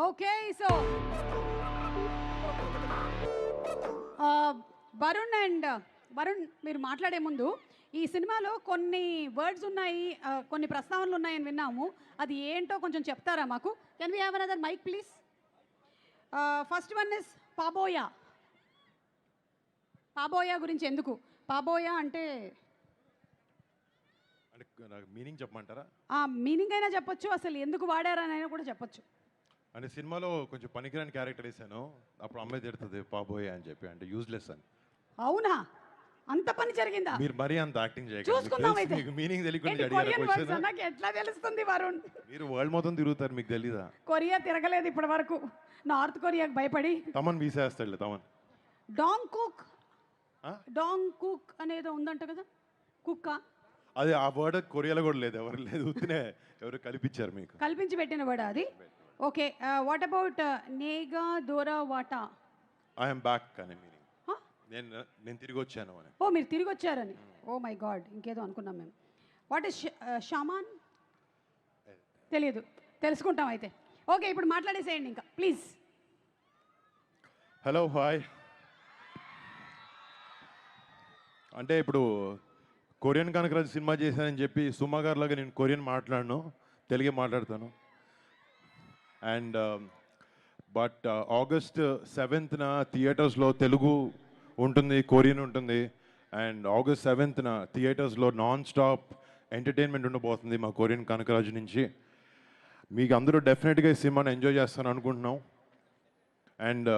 Okay. So Varun and Varun మీరు మాట్లాడే ముందు ఈ సినిమాలో కొన్ని వర్డ్స్ ఉన్నాయి, కొన్ని ప్రస్తావనలు ఉన్నాయని విన్నాము. అది ఏంటో కొంచెం చెప్తారా మాకు? Can we have another mike please? First one is పాబోయా. పాబోయా గురించి ఎందుకు? పాబోయా అంటే అంటే నాకు మీనింగ్ చెప్పమంటారా? ఆ మీనింగ్ అయినా చెప్పొచ్చు, అసలు ఎందుకు వాడారని కూడా చెప్పొచ్చు. అంటే సినిమాలో కొంచెం పనికిరాని క్యారెక్టర్ వేసాను, అప్పుడు అమ్మాయి తిడుతుంది పాబోయే అని చెప్పి, అంటే యూజ్లెస్ అని. అవునా? అంత పని జరిగిందా? మీరు మరీ అంత యాక్టింగ్ చూసుకుందాం అయితే. మీకు మీనింగ్ తెలియకుండా ఏంటి అడిగారు కొరియన్ వర్డ్స్ క్వశ్చన్. నాకు ఎట్లా తెలుస్తుంది వరుణ్? మీరు వరల్డ్ మొత్తం తిరుగుతారు, మీకు తెలీదా? కొరియా తిరగలేదు ఇప్పటి వరకు, నార్త్ కొరియాకి భయపడి. తమన్ వీసేస్తాడులే తమన్. డాంగ్ కుక్, ఆ? డాంగ్ కుక్ అనేది ఉందంట కదా, కుక్క అది ఆ వర్డ్ కొరియాలో కూడా లేదు, ఎవరు లేదు, ఉత్తినే ఎవరు కల్పించారు మీకు. కల్పించి పెట్టిన వర్డ్ అది. ఓకే, వాట్ అబౌట్ నేగా దోరా వాటా? ఐఎమ్ బ్యాక్ అని మీనింగ్. నేను తిరిగి వచ్చాను అని. ఓ మీరు తిరిగి వచ్చారని. ఓ మై గాడ్, ఇంకేదో అనుకున్నాం మేము. What is shaman? తెలియదు, తెలుసుకుంటాం అయితే. ఓకే, ఇప్పుడు మాట్లాడేసేయండి ఇంకా ప్లీజ్. Hello hi. అంటే ఇప్పుడు కొరియన్ కనకరాజు సినిమా చేశానని చెప్పి సుమా గారిలాగా నేను కొరియన్ మాట్లాడను, తెలుగే మాట్లాడతాను. అండ్ బట్ ఆగస్ట్ 7th థియేటర్స్లో తెలుగు ఉంటుంది, కొరియన్ ఉంటుంది. అండ్ ఆగస్ట్ 7th థియేటర్స్లో నాన్ స్టాప్ ఎంటర్టైన్మెంట్ ఉండబోతుంది మా కొరియన్ కనకరాజు నుంచి. మీకు అందరూ డెఫినెట్గా ఈ సినిమాని ఎంజాయ్ చేస్తాను అనుకుంటున్నాం. అండ్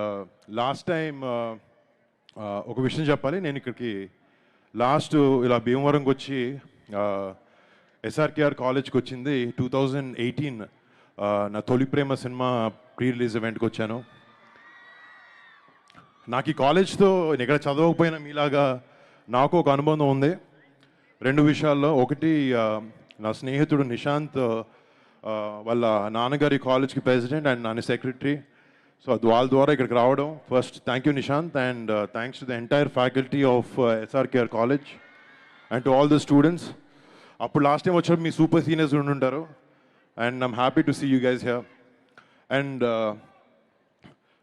లాస్ట్ టైం ఒక విషయం చెప్పాలి, నేను ఇక్కడికి లాస్ట్ ఇలా భీమవరంకి వచ్చి ఎస్ఆర్కేఆర్ కాలేజ్కి వచ్చింది 2018, నా తొలి ప్రేమ సినిమా ప్రీ రిలీజ్ ఈవెంట్కి వచ్చాను. నాకు ఈ కాలేజ్తో ఇక్కడ చదవకపోయినా మీలాగా నాకు ఒక అనుబంధం ఉంది రెండు విషయాల్లో. ఒకటి, నా స్నేహితుడు నిశాంత్ వాళ్ళ నాన్నగారి కాలేజ్కి ప్రెసిడెంట్ అండ్ నాన్న సెక్రటరీ. సో వాళ్ళ ద్వారా ఇక్కడికి రావడం, first thank you Nishant, and thanks to the entire faculty of SRKR college and to all the students. అప్పుడు లాస్ట్ టైం వచ్చినప్పుడు మీ సూపర్ సీనియర్స్ ఉండుంటారు, and I'm happy to see you guys here. And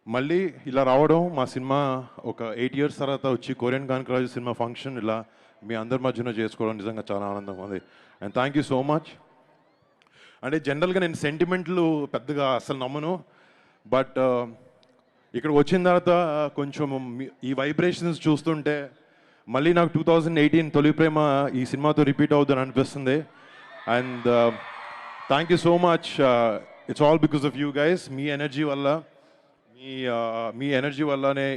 మళ్ళీ ఇలా రావడం, మా సినిమా ఒక 8 years తర్వాత వచ్చి కొరియన్ కనకరాజు సినిమా ఫంక్షన్ ఇలా మీ అందరి మధ్యన చేసుకోవడం నిజంగా చాలా ఆనందంగా ఉంది. And thank you so much. అంటే జనరల్గా నేను సెంటిమెంట్లు పెద్దగా అసలు నమ్మను, బట్ ఇక్కడ వచ్చిన తర్వాత కొంచెం ఈ వైబ్రేషన్స్ చూస్తుంటే మళ్ళీ నాకు 2018 తొలి ప్రేమ ఈ సినిమాతో రిపీట్ అవుతుందని అనిపిస్తుంది. And thank you so much. It's all because of you guys. Me energy వల్లనే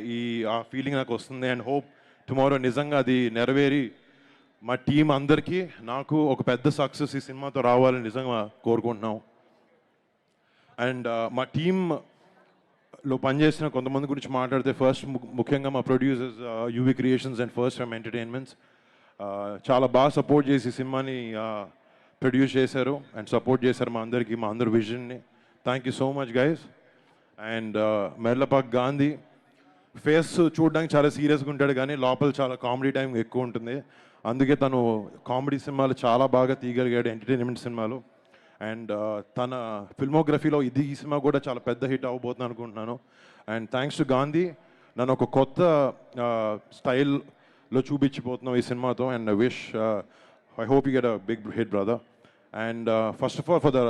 ఆ ఫీలింగ్ నాకు వస్తుంది. అండ్ హోప్ టుమారో నిజంగా అది నెరవేరి మా టీం అందరికీ నాకు ఒక పెద్ద సక్సెస్ ఈ సినిమాతో రావాలని నిజంగా కోరుకుంటున్నాం. అండ్ మా టీంలో పనిచేసిన కొంతమంది గురించి మాట్లాడితే, ఫస్ట్ ముఖ్యంగా మా producers UV creations and first from entertainments చాలా బాగా సపోర్ట్ చేసి సినిమాని ప్రొడ్యూస్ చేశారు అండ్ సపోర్ట్ చేశారు మా అందరి విజన్ని. Thank you so much guys. And Merlapaka Gandhi face చూడడానికి చాలా సీరియస్గా ఉంటాడు, కానీ లోపల చాలా కామెడీ టైం ఎక్కువ ఉంటుంది. అందుకే తను కామెడీ సినిమాలు చాలా బాగా తీయగలిగాడు, ఎంటర్టైన్మెంట్ సినిమాలు. అండ్ తన ఫిల్మోగ్రఫీలో ఈ సినిమా కూడా చాలా పెద్ద హిట్ అవ్వబోతుంది అనుకుంటున్నాను. అండ్ థ్యాంక్స్ టు గాంధీ, నన్ను ఒక కొత్త స్టైల్లో చూపించిపోతున్నాం ఈ సినిమాతో. And I hope you get a big hit brother. And first of all for the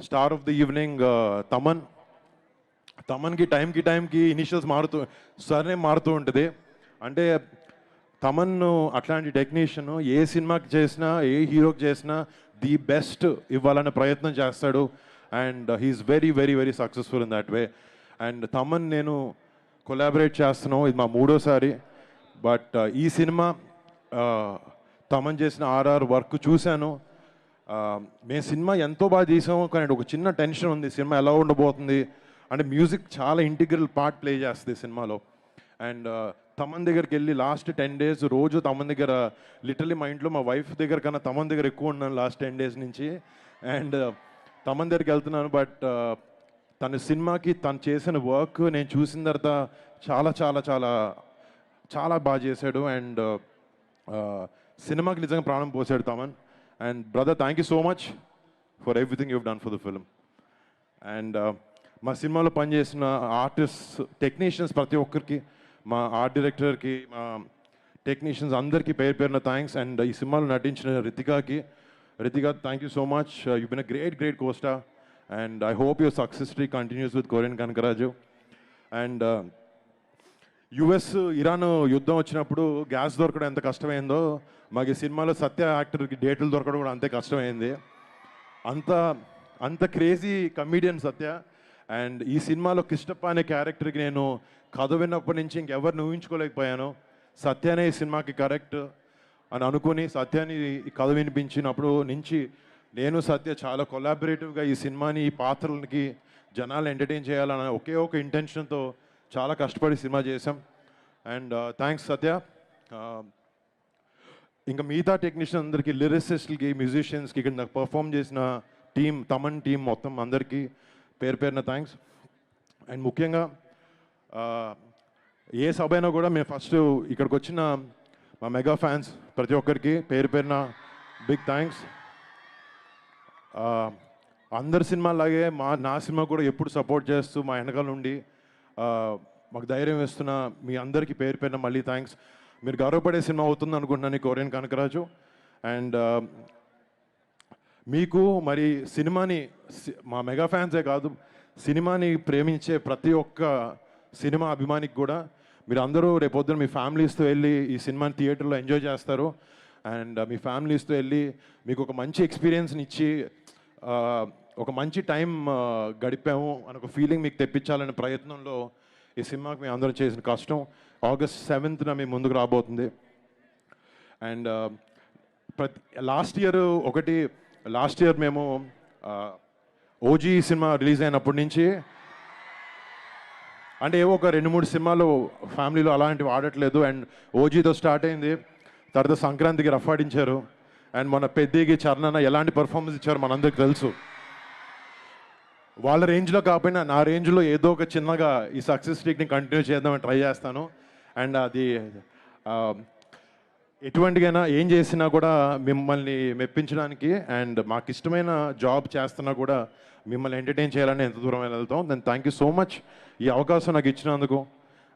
star of the evening తమన్కి టైంకి ఇనిషియల్స్ సర్నేమ్ మారుతూ ఉంటుంది. అంటే తమన్ అట్లాంటి టెక్నీషియన్ ఏ సినిమాకి చేసినా, ఏ హీరోకి చేసినా ది బెస్ట్ ఇవ్వాలనే ప్రయత్నం చేస్తాడు. And he's very very very successful in that way. And Thaman నేను కొలాబరేట్ చేస్తున్నాం, ఇది మా 3వ సారి. బట్ ఈ సినిమా తమన్ చేసిన ఆర్ఆర్ వర్క్ చూశాను. మేము సినిమా ఎంతో బాగా తీసాము, కానీ ఒక చిన్న టెన్షన్ ఉంది, సినిమా ఎలా ఉండబోతుంది అంటే. మ్యూజిక్ చాలా ఇంటిగ్రల్ పార్ట్ ప్లే చేస్తుంది సినిమాలో. అండ్ తమన్ దగ్గరికి వెళ్ళి లాస్ట్ 10 days రోజు తమన్ దగ్గర, లిటరలీ మా ఇంట్లో మా వైఫ్ దగ్గర కన్నా తమన్ దగ్గర ఎక్కువ ఉన్నాను లాస్ట్ 10 days నుంచి. అండ్ తమన్ దగ్గరికి వెళ్తున్నాను, బట్ తన సినిమాకి తను చేసిన వర్క్ నేను చూసిన తర్వాత చాలా చాలా చాలా చాలా బాగా చేశాడు. అండ్ సినిమాకి నిజంగా ప్రాణం పోసాడు Thaman. And brother, thank you so much for everything you have done for the film. And మా సినిమాలో పనిచేసిన ఆర్టిస్ట్ టెక్నీషియన్స్ ప్రతి ఒక్కరికి, మా ఆర్ట్ డైరెక్టర్కి, మా టెక్నీషియన్స్ అందరికీ పేరు పేరున థ్యాంక్స్. అండ్ ఈ సినిమాలో నటించిన Ritika thank you so much. You been a great costar and I hope your success streak continues with Korean Kanakaraju. And US Iran యుద్ధం వచ్చినప్పుడు గ్యాస్ దొరకడం ఎంత కష్టమైందో మాకు ఈ సినిమాలో సత్య యాక్టర్కి డేట్లు దొరకడం కూడా అంతే కష్టమైంది. అంత క్రేజీ కమీడియన్ సత్య. అండ్ ఈ సినిమాలో కృష్ణప్ప అనే క్యారెక్టర్కి నేను కథ విన్నప్పటి నుంచి ఇంకెవరిని ఊహించుకోలేకపోయాను. సత్యనే ఈ సినిమాకి కరెక్ట్ అని అనుకుని సత్యాన్ని ఈ కథ వినిపించినప్పుడు నుంచి నేను సత్య చాలా కొలాబరేటివ్గా ఈ సినిమాని, ఈ పాత్రలకి జనాలు ఎంటర్టైన్ చేయాలన్న ఒకే ఒక ఇంటెన్షన్తో చాలా కష్టపడి సినిమా చేసాం. అండ్ థ్యాంక్స్ సత్య. ఇంకా మిగతా టెక్నీషియన్ అందరికీ, లిరిసిస్ట్లకి, మ్యూజిషియన్స్కి, ఇక్కడ నాకు పర్ఫామ్ చేసిన టీం, తమన్ టీం మొత్తం అందరికీ పేరు పేరున థ్యాంక్స్. అండ్ ముఖ్యంగా ఏ సభ అయినా కూడా మేము ఫస్ట్ ఇక్కడికి వచ్చిన మా మెగా ఫ్యాన్స్ ప్రతి ఒక్కరికి పేరు పేరున బిగ్ థ్యాంక్స్. అందరి సినిమాలాగే నా సినిమా కూడా ఎప్పుడు సపోర్ట్ చేస్తూ మా వెనకాల నుండి మాకు ధైర్యం ఇస్తున్న మీ అందరికీ పేరు పేరున మళ్ళీ థ్యాంక్స్. మీరు గౌరవపడే సినిమా అవుతుంది అనుకుంటున్నాను ఈ కొరియన్ కనకరాజు. అండ్ మీకు మరి సినిమాని, మా మెగా ఫ్యాన్సే కాదు, సినిమాని ప్రేమించే ప్రతి ఒక్క సినిమా అభిమానికి కూడా మీరు అందరూ రేపొద్దున మీ ఫ్యామిలీస్తో వెళ్ళి ఈ సినిమాని థియేటర్లో ఎంజాయ్ చేస్తారు. అండ్ మీ ఫ్యామిలీస్తో వెళ్ళి మీకు ఒక మంచి ఎక్స్పీరియన్స్ని ఇచ్చి ఒక మంచి టైం గడిపాము అని ఒక ఫీలింగ్ మీకు తెప్పించాలనే ప్రయత్నంలో ఈ సినిమాకి మేము అందరం చేసిన కష్టం. August 7th మీ ముందుకు రాబోతుంది. అండ్ లాస్ట్ ఇయర్ మేము ఓజీ సినిమా రిలీజ్ అయినప్పటి నుంచి, అంటే ఏవో ఒక 2-3 సినిమాలు ఫ్యామిలీలో అలాంటివి ఆడట్లేదు. అండ్ ఓజీతో స్టార్ట్ అయింది, తర్వాత సంక్రాంతికి రఫ్ ఆడించారు. అండ్ మన పెద్దికి చరణ్ ఎలాంటి పర్ఫార్మెన్స్ ఇచ్చారు మనందరికి తెలుసు. వాళ్ళ రేంజ్లో కాకపోయినా నా రేంజ్లో ఏదో ఒక చిన్నగా ఈ సక్సెస్ స్ట్రీక్ని కంటిన్యూ చేద్దామని ట్రై చేస్తాను. అండ్ అది ఎటువంటికైనా ఏం చేసినా కూడా మిమ్మల్ని మెప్పించడానికి, అండ్ మాకు ఇష్టమైన జాబ్ చేస్తున్నా కూడా మిమ్మల్ని ఎంటర్టైన్ చేయాలని ఎంత దూరం వెళ్తాం. Then thank you so much ఈ అవకాశం నాకు ఇచ్చినందుకు.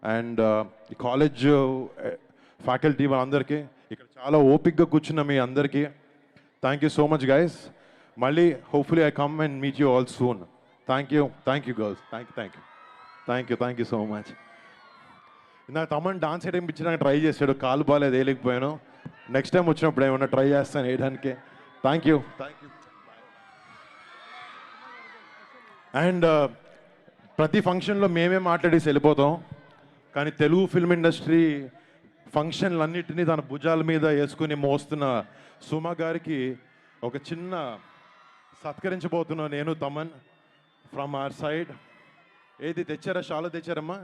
అండ్ ఈ కాలేజ్ ఫ్యాకల్టీ వాళ్ళందరికీ, ఇక్కడ చాలా ఓపిక్గా కూర్చున్న మీ అందరికీ thank you so much guys. మళ్ళీ hopefully I come and meet you all soon. Thank you girls. Thank you so much. నాకు తమన్ డాన్స్ వేయడం ఇచ్చడానికి ట్రై చేశాడు, కాలు బాగాలేదు వేయలేకపోయాను. నెక్స్ట్ టైం వచ్చినప్పుడు ఏమన్నా ట్రై చేస్తాను వేయడానికి. Thank you. అండ్ ప్రతి ఫంక్షన్లో మేమే మాట్లాడేసి వెళ్ళిపోతాం, కానీ తెలుగు ఫిల్మ్ ఇండస్ట్రీ ఫంక్షన్లన్నిటినీ తన భుజాల మీద వేసుకుని మోస్తున్న సుమ గారికి ఒక చిన్న సత్కరించబోతున్నా నేను, తమన్, ఫ్రమ్ అవర్ సైడ్. ఏది తెచ్చారా? షాలో తెచ్చారమ్మా?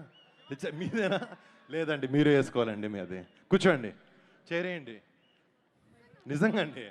మీదేనా? లేదండి, మీరు వేసుకోవాలండి. మీది కూర్చోండి, చేరేయండి. నిజంగా అండి.